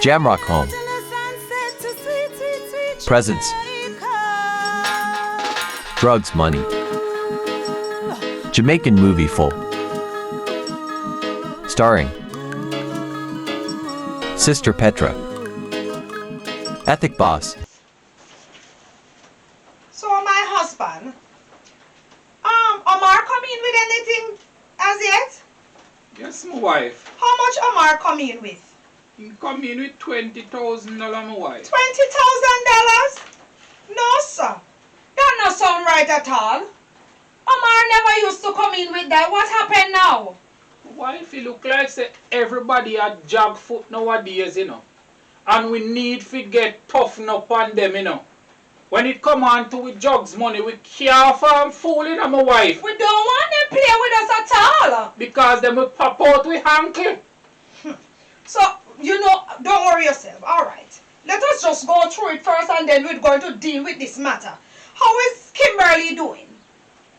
Jamrock Home. Presents. Drugs, money. Jamaican movie full. Starring Sister Petra. Ethic Boss. So my husband, Omar come in with anything as yet? Yes, my wife. How much Omar come in with? He come in with $20,000, my wife. $20,000? No, sir. That not sound right at all. Omar never used to come in with that. What happened now? My wife, it look like say everybody at jog foot nowadays, you know. And we need to get toughen up on them, you know. When it come on to with jugs money, we can't farm fooling on my wife. We don't want them play with us at all. Because them will pop out with hanky. So, you know, don't worry yourself. Alright. Let us just go through it first and then we're going to deal with this matter. How is Kimberly doing?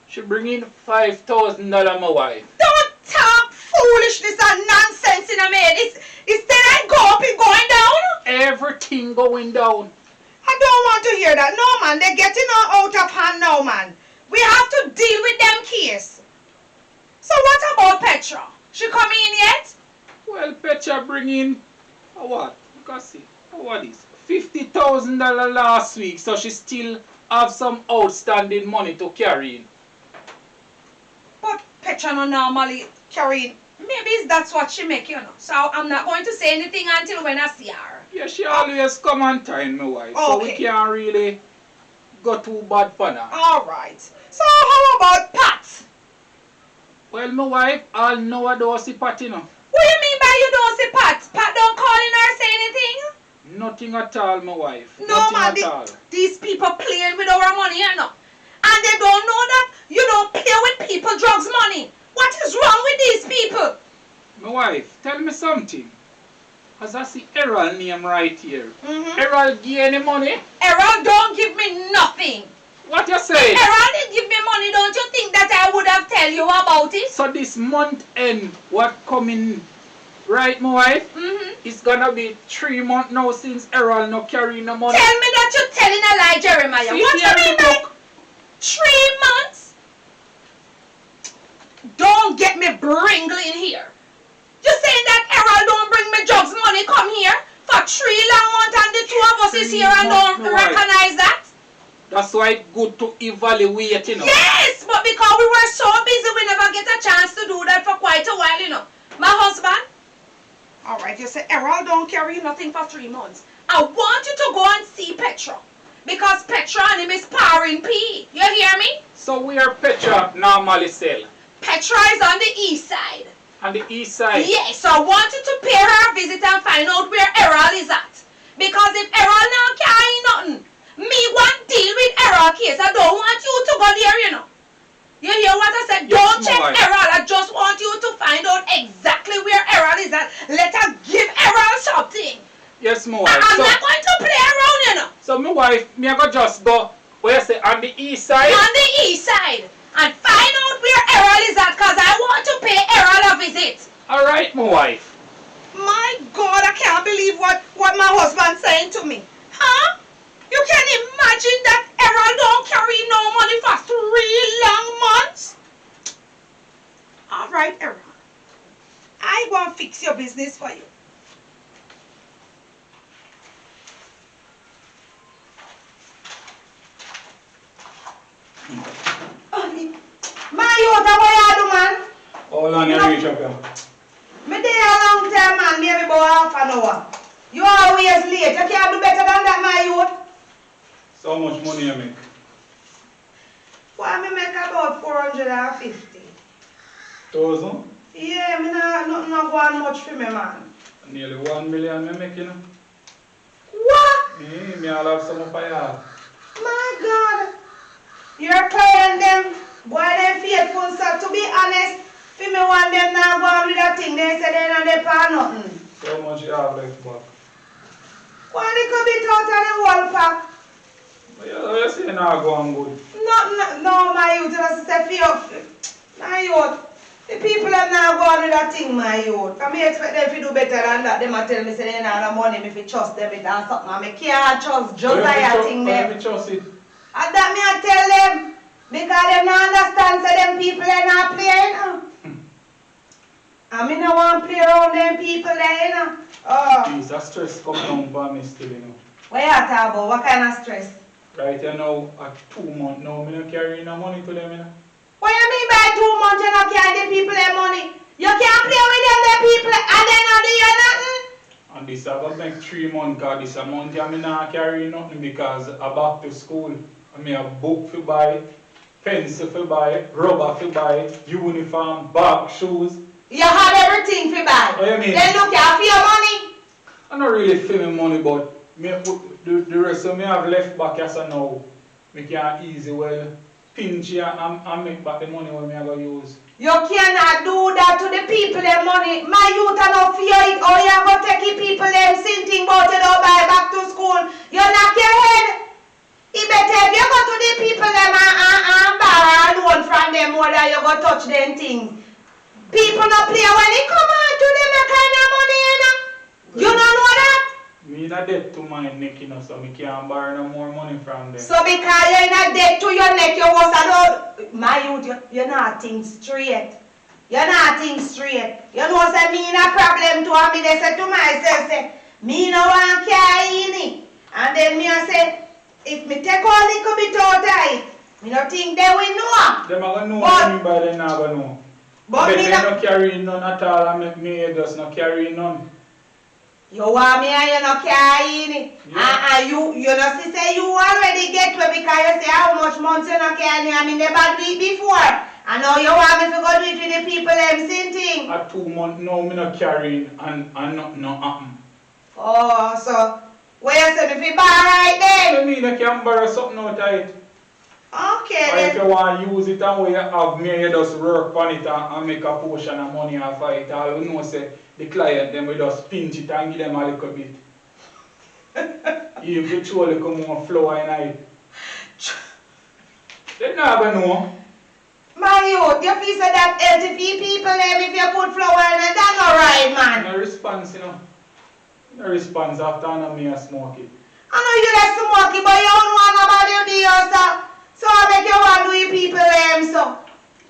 She bring in $5,000, my wife. Don't talk foolishness and nonsense in a minute. Instead I go up, it's going down. Everything going down. I don't want to hear that. No, man. They're getting out of hand now, man. We have to deal with them case. So what about Petra? She coming in yet? Well, Petra bring in, what? You can see. What is? $50,000 last week, so she still have some outstanding money to carry in. But Petra no normally carrying. Maybe that's what she make, you know. So I'm not going to say anything until when I see her. Yeah, she always come on time, my wife. So we can't really go too bad for her. Alright. So how about Pat? Well, my wife, all know I don't see Pat, you know. What do you mean by you don't see Pat? Pat don't call in or say anything? Nothing at all, my wife. No, Nothing man. at all. These people playing with our money, you know. And they don't know that you don't play with people drugs money. What is wrong with these people? My wife, tell me something. As I see Errol name right here. Errol give any money? Errol don't give me nothing. What you say? Errol didn't give me money. Don't you think that I would have tell you about it? So this month end, what coming right, my wife? It's gonna be 3 months now since Errol no carrying no money. Tell me that you're telling a lie, Jeremiah. See, What do you mean by 3 months? Don't get me bringling here. You saying that Errol don't bring me drugs money come here for 3 long months and the two of us is here and don't recognize that? That's why it's good to evaluate, you know. Yes, but because we were so busy we never get a chance to do that for quite a while, you know. My husband? Alright, you say Errol don't carry nothing for 3 months. I want you to go and see Petra. Because Petra and him is powering P. You hear me? So where Petra normally sell? Petra is on the east side. On the east side? Yes, so I want you to pay her a visit and find out where Errol is at. Because if Errol now carry nothing, me want deal with Errol case. I don't want you to go there, you know. You hear what I said? Yes, don't check wife. Errol. I just want you to find out exactly where Errol is at. Let her give Errol something. Yes, my wife. I'm not going to play around, you know. So my wife, me I go just go, where you say, on the east side? On the east side. And find out where Errol is at because I want to pay Errol a visit. Alright, my wife. My God, I can't believe what my husband's saying to me. Huh? You can imagine that Errol don't carry no money for 3 long months? Alright, Errol. I want to fix your business for you. My youth, what you do, man? How long you reach up here? Me there a long time, man. Maybe about half an hour. You always late. You can't do better than that, my youth. So how much money you make? Well, me make about 450. 1,000? Yeah, me not go on much for me, man. Nearly 1 million me make, you know. What? Me all have some up here. My God. Your client, them, boy, them faithful, so to be honest, for me want them now go on with that thing, they say they don't depend nothing. So much you have left back? One little bit out of the whole pack. But you say now go on good. No, my youth, that's a fear. My youth. The people are now going to that thing, my youth. I may expect them to do better than that. They might tell me say they don't have no money if you trust them it and something. I can't trust just like a thing them. Let me trust it. And that me I tell them. Because they don't understand so them people are not playing. And me no want to play around them people there, you know. Oh. Jeez, that stress come down for me still, you know. What you talking about? What kind of stress? Right, you know, at 2 months now, me not carrying no money to them, you know. What you mean by 2 months you not carry the people their money? You can't play with them the people and they not do you nothing? And this I got make 3 months because this a month I not carry nothing because I back to school. I mean a book to buy, pencil to buy, rubber to buy, uniform, bag, shoes. You have everything to buy. What you mean? Then look out for your money. I not really feeling money but me the rest of me have left back as I know. Me can easy well pinch here and make back the money when me I go use. You cannot do that to the people their money. My youth are not fear it or you are going to take the people them sinting about you don't buy back to school. You knock your head. It better if you go to the people them and borrow a loan from them more than you go touch them things. People not play when they come out to them that kind of money, you know. You don't know that? Me in a debt to my neck, you know, so me can't borrow no more money from them. So because you're in a debt to your neck, you was alone. My youth, you're not think straight. You're not think straight. You know, say me in a problem to me, they say to myself, say, me no want carry it. And then me I say, if me take a little bit out of it, me no think they will know. Them are going to know what me by them not going to know. But me not carrying none at all and make me just not carrying none. You want me and you not carrying it. Yeah. And you know, say you already get where because you say how much months you not carrying. I mean, never do it before. And now you want me to go do it with the people them same thing. At 2 months now, me not carrying and nothing not happen. Oh, so where you say me fi borrow right then? I mean, I can borrow something out of it. Okay Or then. if you want to use it and where you have me, you just work on it and make a portion of money off of it. All you know say the client them will just pinch it and give them a little bit. If you throw a little more flour in it. They not gonna know. My youth, you feel say that healthy people them if you put flour in it, that's alright man. No response, you know. No response after I know me a smoke it. I know you like smoky, but you don't want nobody to do yourself. So I make you want to do your people them so.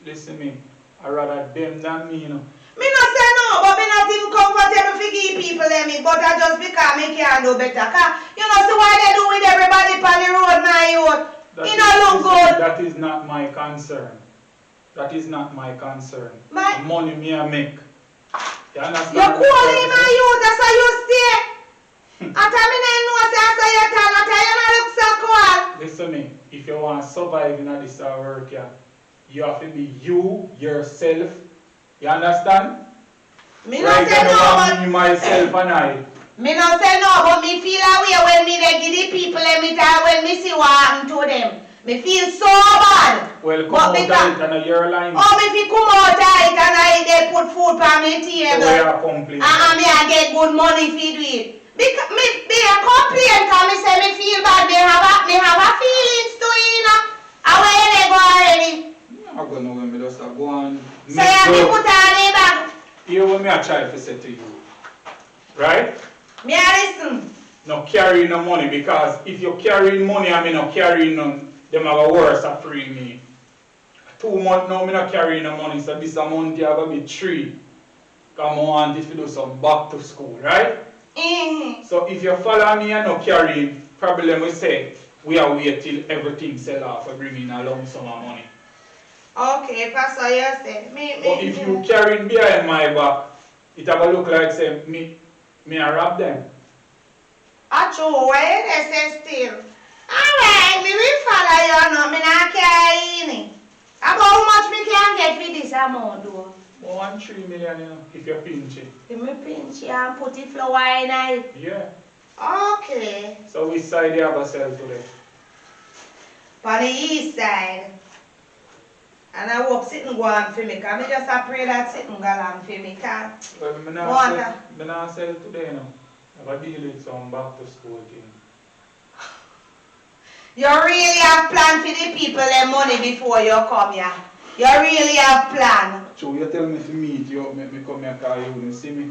Listen me, I rather them than me, you know. Me not say no, but me not even comfortable to give people them it, but I just because me can't do better. Cause you know see why they do with everybody on the road, my youth. It don't look good. That is not my concern. That is not my concern. My- The money me I make. You understand? You cool in my youth, that's how you stay. After me not know say after you tell, after you not look so cool. Listen me, if you want to survive in this work, yeah, you have to be you, yourself. You understand? Me not say no, but me, myself and I. me not say no, but me feel a way when me they give the people them it and when me see what happen to them. Me feel so bad. Well, come But out of because- it and you're lying. Oh, me fi come out of it and they put food on me So table. we are complaining. And me I get good money fi do it. Because me a complain cause me say me feel bad. Me have a feelings to it, you know. And where they go already? I'm gonna when me just go on. So you me put on the bag. Here what me I try to say to you. Right? Me a listen. No carrying no money because if you're carrying money and me not carrying none, them have a worse of free me. 2 months now me not carrying no money, so this a month here gonna be 3. Cause I want it to do some back to school, right? So if you follow me and not carrying, probably we say we are wait till everything sell off and bring in a lump sum of money. Okay, Pastor, you say. But if you carrying behind my back, it have a look like say me a rob them. I true, where they say still. Alright, me will follow you now. Me not carrying it. About how much me can get for this amount though? 1.3 million, you know, if you pinch it. If me pinch it and put the flour in it. Yeah. Okay. So which side you have a sell today? On the east side. And I hope sitting go on for me, because I just pray that sitting go on for me. Cause Well, me Wanda. not sell today, you know. I have a deal with some back to school thing. you really have planned for the people their money before you come here. You really have planned. So you tell me to meet you, make me come here call you, see me?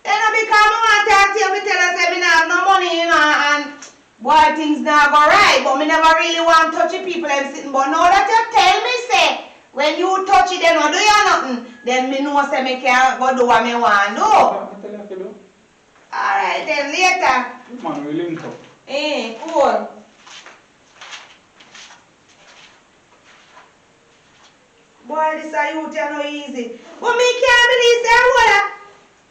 Because I want to talk to you, me tell us I have no money, and boy, things now go right, but me never really want to touch the people I'm sitting. But now that you tell me, say, when you touch it, then do you nothing, then me know say me can't go do what me want do. I tell you to do. Alright then, later. Man, we link up. Cool. Boy, this a youth you no easy. But me can't believe say what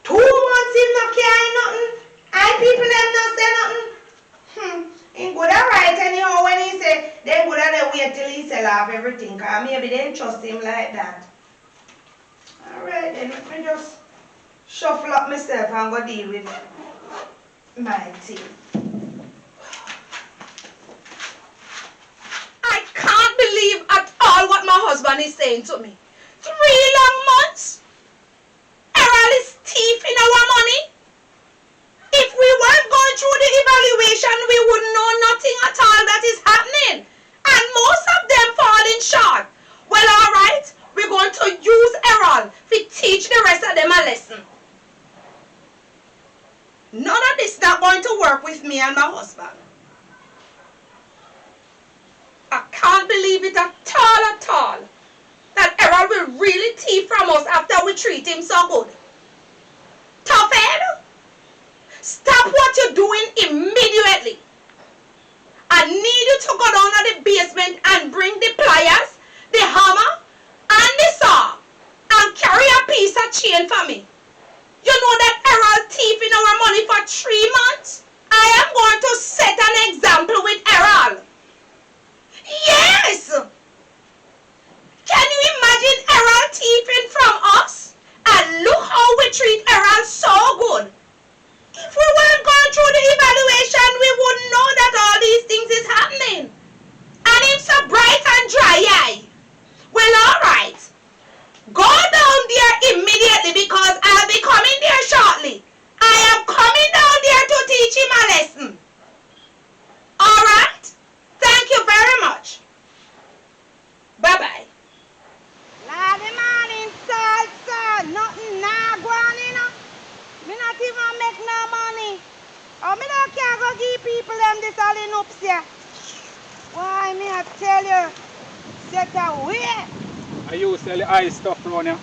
2 months him no carry nothing. And people them not say nothing. Ain't good alright anyhow when he say then good they wait till he sell off everything. Cause maybe they don't trust him like that. Alright then, let me just shuffle up myself and go deal with my team. I can't believe at all what my husband is saying to me. 3 long months? Errol is thieving our money? If we weren't going through the evaluation, we would know nothing at all that is happening. And most of them falling short. Well, alright, we're going to use Errol to teach the rest of them a lesson. None of this is not going to work with me and my husband. I can't believe it at all, that Errol will really thief from us after we treat him so good. Tough head, stop what you're doing immediately. I need you to go down to the basement and bring the pliers, the hammer, and the saw, and carry a piece of chain for me. You know that Errol thieving our money for 3 months? I am going to set an example with Errol. Yes! Can you imagine Errol thieving from us? And look how we treat Errol so good. If we weren't going through the evaluation, we wouldn't know that all these things is happening. And him so bright and dry eye. Well, alright. Go down there immediately because I'll be coming there shortly. I am coming down there to teach him a lesson. Alright? Thank you very much. Bye-bye. Lady morning, salt. Nothing now going, you know. Me not even make no money. Oh, me not can go give people them this all in ups here. Why, me I tell you, set away. Are you sell the ice stuff around here?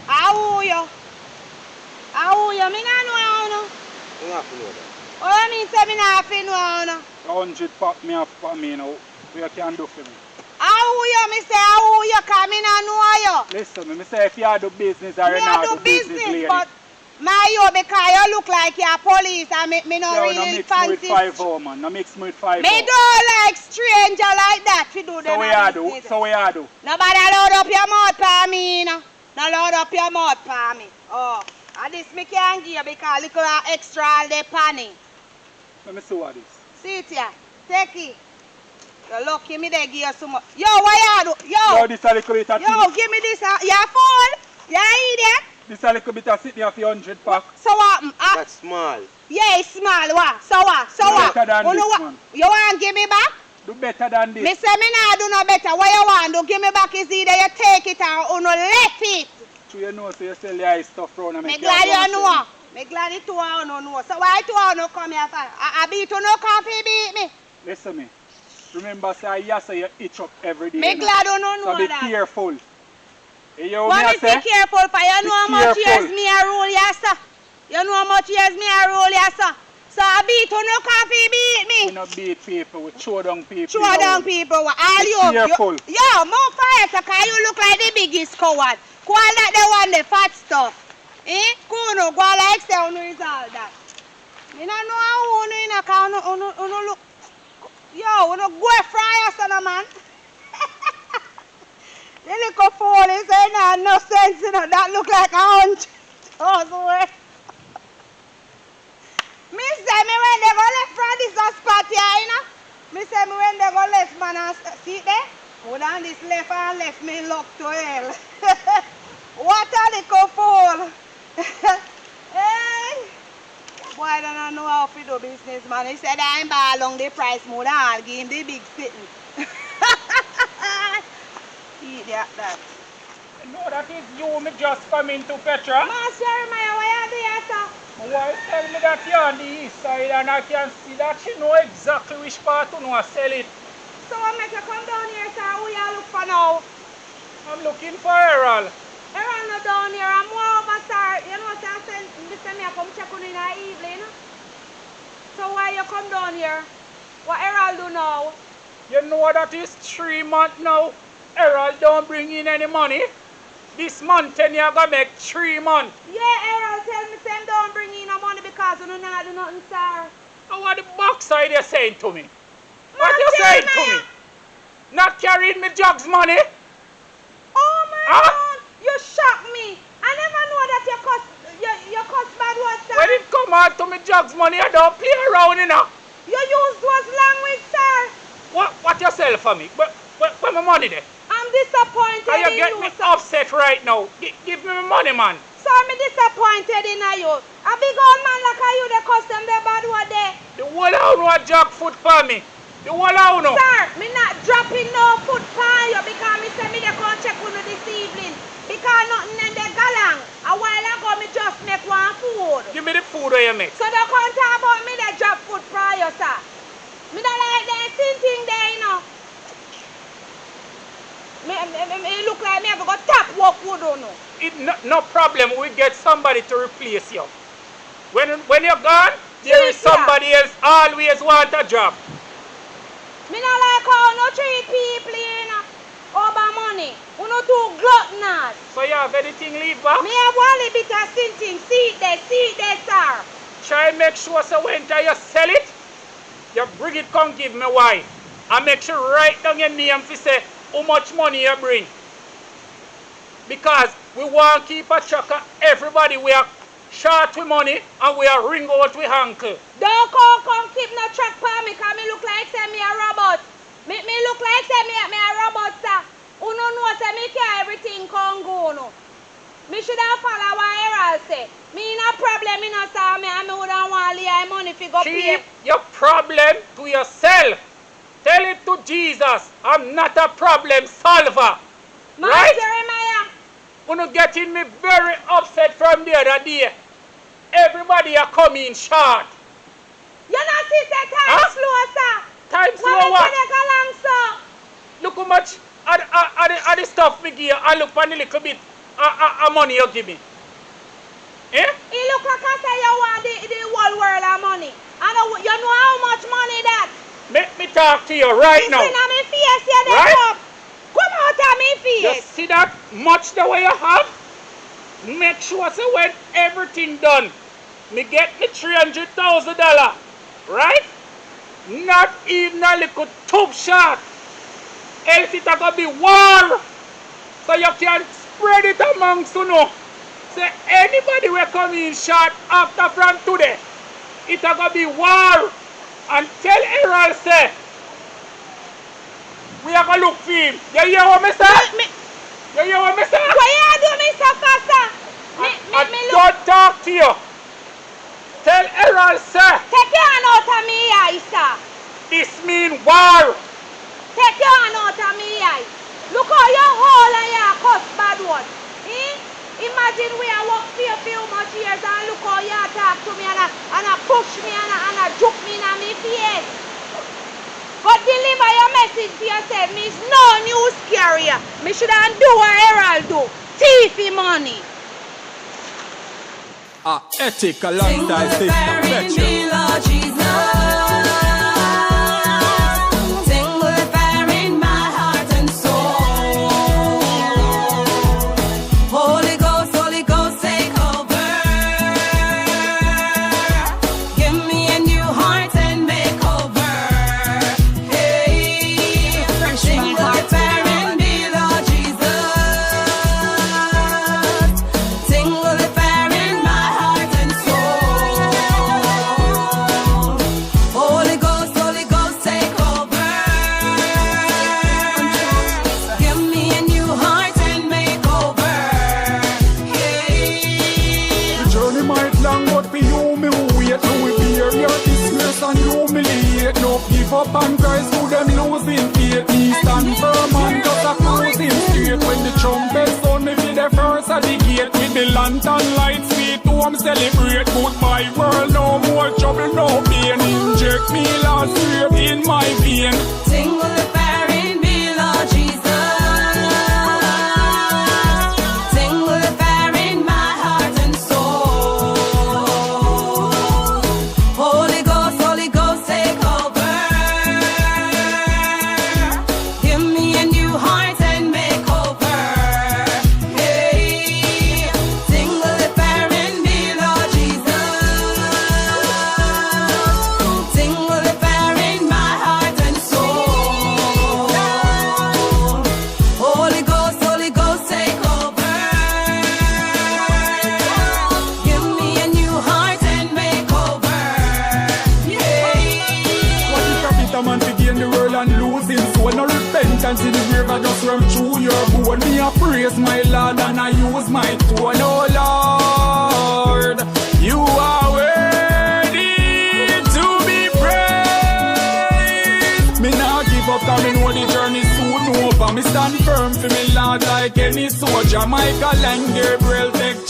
How you? Me not know how, no. You have to know that. Oh, I mean, say me not have to know how, no. 100 pack me have for me now. What you can do for me? How you? Me say how you, cause me not know you. Listen, me say if you do business or you not do business lady. But you, because you look like you're police and me not Yo, really no mix fancy. me with 5 man. No mix me with 5 Me don't like stranger like that to do them. So we are do. Nobody load up your mouth for me, you know. No load up your mouth for me. Oh, and this me can't give you because little extra all the panny. Let me see what this. See it here. Take it. You're lucky me they give you some more. Yo, what you do? Yo, This a little bit of yo, give me this. You're fool. You idiot. This a little bit of sitting here for 100 pack. So what? That's small. Yeah, it's small. What? So what? Better than You know this, what? man. You want to give me back? Do better than this. Me say me nah do no better. What you want? Do give me back is either you take it or you no left it. So you know, so you sell the ice stuff around and Me make glad you know. Me glad it two you no know. So why two you no come here for? I beat you no coffee beat me. Listen me. Remember, say yes, you itch up every day. Me glad you no know so be that. careful. You hear What me me say? be careful for? You know how much years me a rule here, sir. You know how much years me a rule here, sir. So I beat you no coffee beat me. We not beat people, we throw down people. Throw down people. All Be you. careful. Yo, more fire, sir, because you look like the biggest coward. Go on that the one, the fat stuff. Kuno, go like say you is all that. Me not know how you know, because you look. Yo, you go fry us, son, man. The little fool is saying no sense, you know. That look like a 100,000. Me say me when they go left from this spot here, you know. Me say me when they go left, man, and see there. Hold on this left and left me look to hell. What a little fool. Hey. Boy, I don't know how to do business, man. He said I'm along the price more than I'll give him the big sitting. Idiot that. No, that is you me just coming to Petra. Master Jeremiah, what you do here, sir? My wife tell me that you're on the east side and I can see that she know exactly which part to know sell it. So what make you come down here, sir? Who you look for now? I'm looking for Errol. Errol not down here. I'm more over, sir. You know, sir, Mr. Me, I come check on you in the evening. So why you come down here? What Errol do now? You know that is 3 months now. Errol don't bring in any money. This month then you're going to make 3 months. Yeah, Errol tell me Sam don't bring in no money because you don't do nothing, sir. And what the backside you saying to me? What you saying to me? Not carrying me jugs money? Oh my Huh? God, you shocked me. I never know that you cuss bad words, sir. When it come out to me jugs money, I don't play around, you know. You use those language, sir. What you sell for me? Where my money there? I'm disappointed How you in get you, me sir. upset right now? Give me my money, man. So I'm disappointed in you. A big old man like you, they cuss them the bad word there. The whole of you want jog foot for me. The whole of you. Sir, me not dropping no foot for you because me say me they come check with you this evening. Because nothing in the galang. A while ago me just make one food. Give me the food where you make. So don't come talk about me they drop foot for you, sir. Me don't like that same thing there, you know. Me look like me have got tap work wood on you. No problem. We get somebody to replace you. When you're gone, there is somebody else always want a job. Me not like how no treat people, you know, over money. You no too gluttonous. So you have anything leave back? Me have one little bit of something. See it there, sir. Try and make sure so when you sell it, you bring it, come give me wife. And make sure write down your name to say how much money you bring. Because we want to keep a track of everybody. We are short with money and we are ring out with uncle. Don't come keep no track for me because me look like say me a robot. Me look like say me a robot, sir. You no know say me care everything can go no. Me should have follow what Errol say. Me no problem, you know, sir. Me wouldn't want to leave money if you go pay. Keep your problem to yourself. Tell it to Jesus. I'm not a problem solver. Master Jeremiah. You getting me very upset from the other day. Everybody are coming short. You not see say time slow, sir. Time slow what? Along, sir. Look how much of the stuff me give you and look on the little bit of money you give me. Eh? It look like I say you want the whole world of money. And you know how much money that? Make me talk to you right now. Listen to me face, you there Right? Come out of me You face. see that much the way you have? Make sure so when everything done, me get me $300,000, right? Not even a little tube shot. Else it's gonna be war. So you can spread it amongst you know. Say anybody will come in short after from today, it's gonna be war. And tell Errol say, we are gonna look for him. You hear what me say? You hear what me say? What you do, Mr. Foster? I don't talk to you. Tell Errol sir, Take your hand out of me eye, sir. this mean war. Take your hand out of me eye. Look how you hold and you cuss bad one. Imagine we are work for a few much years and look how you talk to me and push me and juke me in my face. But deliver your message to yourself. Me is no news carrier. Me shouldn't do what Errol do. Thiefy money. Ethic alongside system PETRA. Up and cries to them losing faith. Me stand firm and just a closing straight when the trumpet sound me me lantern light, sweet home celebrate. Goodbye world, no more trouble, no pain. Inject me last rape in my vein. Tingle the faring bill, Lord Jesus. Tingle the faring my heart and soul. Holy Ghost, take over. Give me a new heart and make over. Hey, tingle the faring bill, Lord Jesus. Tingle the faring my heart and soul. Holy Ghost, take over. Give me a new heart and make over. What if a bitter man to gain the world and lose his soul? No repentance in the grave, I just run through your bone. Me I praise my Lord and I use my tone. Oh Lord, you are worthy to be praised. Me not give up, cause me know the journey soon over. Me stand firm for me Lord like any soldier. Michael and Gabriel take